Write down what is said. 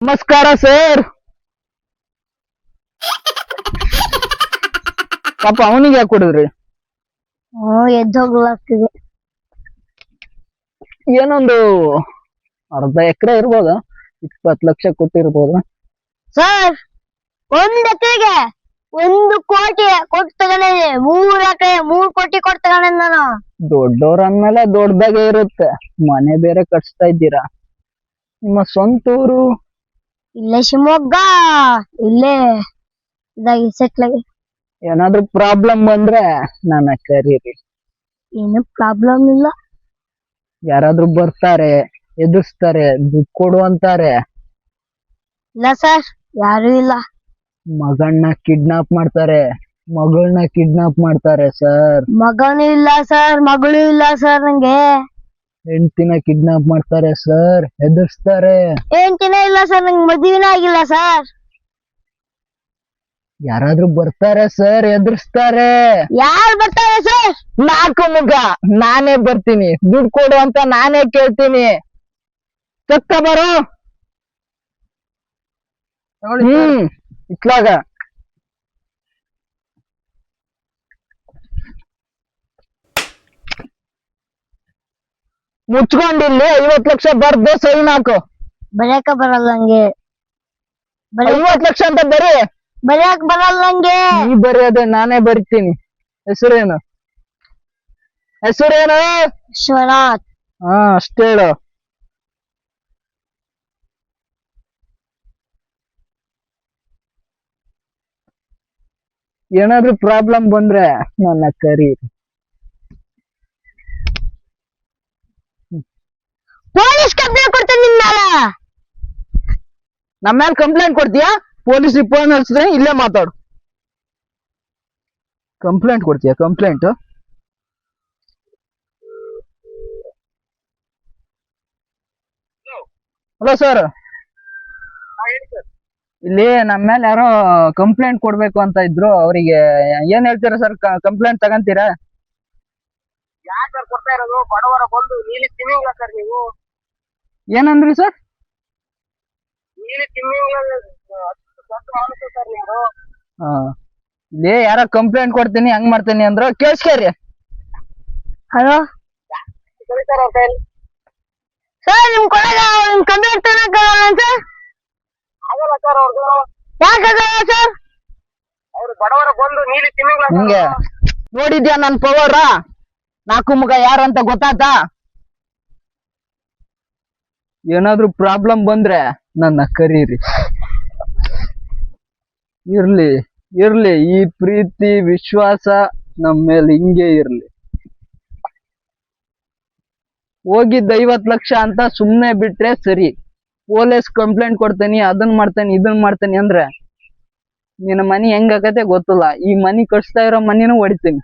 ನಮಸ್ಕಾರ ಸರ್. ಪಾಪ ಅವನಿಗೆ ಯಾಕೆ ಕೊಡಿದ್ರಿ? ಎದ್ದೋಗ್ಲಾಗ್ತಿದೆ. ಏನೊಂದು ಅರ್ಧ ಎಕರೆ ಇರ್ಬೋದ, 20 ಲಕ್ಷ ಕೊಟ್ಟಿರ್ಬೋದ. ಸರ್, 1 ಎಕರೆಗೆ 1 ಕೋಟಿ ಕೊಟ್ಟು ತಗೊಂಡಿನಿ. 3 ಎಕರೆ 3 ಕೋಟಿ ಕೊಟ್ಟು ತಗೊಂಡಿನಿ ನಾನು. ದೊಡ್ಡವ್ರ ಅಂದ್ಮೇಲೆ ದೊಡ್ಡದಾಗೆ ಇರುತ್ತೆ. ಮನೆ ಬೇರೆ ಕಟ್ಸ್ತಾ ಇದ್ದೀರಾ. ನಿಮ್ಮ ಸ್ವಂತ ಊರು? ಇಲ್ಲೇ ಶಿವಮೊಗ್ಗ. ಇಲ್ಲೇ ಇದಾಗಿ ಸೆಟ್ಲ್ ಆಗಿ. ಏನಾದ್ರೂ ಪ್ರಾಬ್ಲಮ್ ಬಂದ್ರೆ ನನ್ನ ಕರೀರಿ. ಏನು ಪ್ರಾಬ್ಲಮ್ ಇಲ್ಲ. ಯಾರಾದ್ರೂ ಬರ್ತಾರೆ, ಎದುರಿಸ್ತಾರೆ, ದುಡ್ಡು ಕೊಡು ಅಂತಾರೆ. ಇಲ್ಲ ಸರ್, ಯಾರು ಇಲ್ಲ. ಮಗನ್ನ ಕಿಡ್ನಾಪ್ ಮಾಡ್ತಾರೆ, ಮಗಳನ್ನ ಕಿಡ್ನಾಪ್ ಮಾಡ್ತಾರೆ ಸರ್. ಮಗನೂ ಇಲ್ಲ ಸರ್, ಮಗಳು ಇಲ್ಲ ಸರ್. ನಂಗೆ ಹೆಂಡತಿನ ಕಿಡ್ನಾಪ್ ಮಾಡ್ತಾರೆ ಸರ್, ಎದುರಿಸ್ತಾರೆ. ಹೆಂಡತಿನೇ ಇಲ್ಲ ಸರ್. ನಂಗೆ ಮದುವೆನೇ ಆಗಿಲ್ಲ ಸರ್. ಯಾರಾದ್ರೂ ಬರ್ತಾರೆ ಸರ್, ಎದುರಿಸ್ತಾರೆ. ಯಾರು ಬರ್ತಾರೆ ಸರ್? 4 ಮುಗ ನಾನೇ ಬರ್ತೀನಿ, ದುಡ್ಡು ಕೊಡು ಅಂತ ನಾನೇ ಕೇಳ್ತೀನಿ. ಚಕ್ಕ ಬರೋ. ಇತ್ಲಾಗ ಮುಚ್ಕೊಂಡಿಲ್ಲಿ 50 ಲಕ್ಷ ಬರ್ದು ಸೈನ್ ಹಾಕು. ಬರೆಯಕ ಬರಲ್ಲ ನಂಗೆ. 50 ಲಕ್ಷ ಅಂತ ಬರೀ. ಬರೆಯಕ್ ಬರಲ್ಲ ನಂಗೆ. ನೀ ಬರೆಯೋದೆ ನಾನೇ ಬರಿತೀನಿ. ಹೆಸರೇನು? ವಿಶ್ವನಾಥ್. ಹಾ, ಅಷ್ಟೇ ಹೇಳು. ಏನಾದ್ರೂ ಪ್ರಾಬ್ಲಮ್ ಬಂದ್ರೆ ನನ್ನ ಕರಿ. ಪೊಲೀಸ್ ಕಂಪ್ಲೇಂಟ್ ಕೊಡ್ತೀನಿ ನಿಮ್ ಮೇಲೆ. ನಮ್ಮ ಮೇಲೆ ಕಂಪ್ಲೇಂಟ್ ಕೊಡ್ತೀಯಾ? ಪೊಲೀಸ್ ಫೋನ್ ಹಚ್ಚಿದ್ರೆ ಇಲ್ಲೇ ಮಾತಾಡು. ಕಂಪ್ಲೇಂಟ್ ಕೊಡ್ತೀಯಾ? ಕಂಪ್ಲೇಂಟ್? ಹಲೋ ಸರ್, ಇಲ್ಲಿ ನಮ್ಮ ಮೇಲೆ ಯಾರೋ ಕಂಪ್ಲೇಂಟ್ ಕೊಡ್ಬೇಕು ಅಂತ ಇದ್ರು. ಅವರಿಗೆ ಏನ್ ಹೇಳ್ತೀರಾ ಸರ್? ಕಂಪ್ಲೇಂಟ್ ತಗಂತೀರಾ? ಯಾಕೆ ಸರ್ ಕೊಡ್ತಾ ಇರೋದು? ಬಡವರ ಬಂದು ನೀಲಿ ತಿಮ್ಮಿಂಗ್ಲ ಸರ್ ನೀವು. ಏನಂದ್ರಿ ಸರ್? ನೀಲಿ ತಿಮ್ಮಿಂಗ್ಲ ದೊಡ್ಡ ಮನಸ್ಸು ಸರ್ ನಿಮ್ದು. ಹಾ, ಇಲ್ಲಿ ಯಾರೋ ಕಂಪ್ಲೇಂಟ್ ಕೊಡ್ತೀನಿ ಹಂಗ್ ಮಾಡ್ತೀನಿ ಅಂದ್ರು. ಕೇಳಿಸ್ಕೇರಿ. ಹಲೋ ಕರೀತಾರ ಅವ್ರ ಕೈಯಲ್ಲಿ. ಸರ್, ನಿಮ್ ಕೊಡಗ ಕಂಪ್ಲೇಂಟ್ ತನಕ ಸರ್. ಆಗಲ್ಲ ಸರ್ ಅವ್ರದ್ದು. ಯಾಕಾಗಲ್ಲ ಸರ್? ಅವ್ರು ಬಡವರ ಬಂದು ನೀಲಿ ತಿಮ್ಮಿಂಗ್ಲ ನಿಂಗೆ ನೋಡಿದ್ಯಾ ನನ್ ಪವರ? 4 ಮುಗ ಯಾರು ಅಂತ ಗೊತ್ತಾತಾ? ಏನಾದ್ರೂ ಪ್ರಾಬ್ಲಮ್ ಬಂದ್ರೆ ನನ್ನ ಕರೀರಿ. ಇರ್ಲಿ ಇರ್ಲಿ, ಈ ಪ್ರೀತಿ ವಿಶ್ವಾಸ ನಮ್ಮ ಮೇಲೆ ಹಿಂಗೆ ಇರ್ಲಿ. ಹೋಗಿದ್ದ 50 ಲಕ್ಷ ಅಂತ ಸುಮ್ನೆ ಬಿಟ್ರೆ ಸರಿ. ಪೊಲೀಸ್ ಕಂಪ್ಲೇಂಟ್ ಕೊಡ್ತೇನಿ, ಅದನ್ ಮಾಡ್ತೇನಿ ಇದನ್ ಮಾಡ್ತೇನಿ ಅಂದ್ರೆ ನಿನ್ನ ಮನಿ ಹೆಂಗಾಗತ್ತೆ ಗೊತ್ತಿಲ್ಲ. ಈ ಮನಿ ಕಟ್ಸ್ತಾ ಇರೋ ಮನಿನೂ ಹೊಡಿತೀನಿ.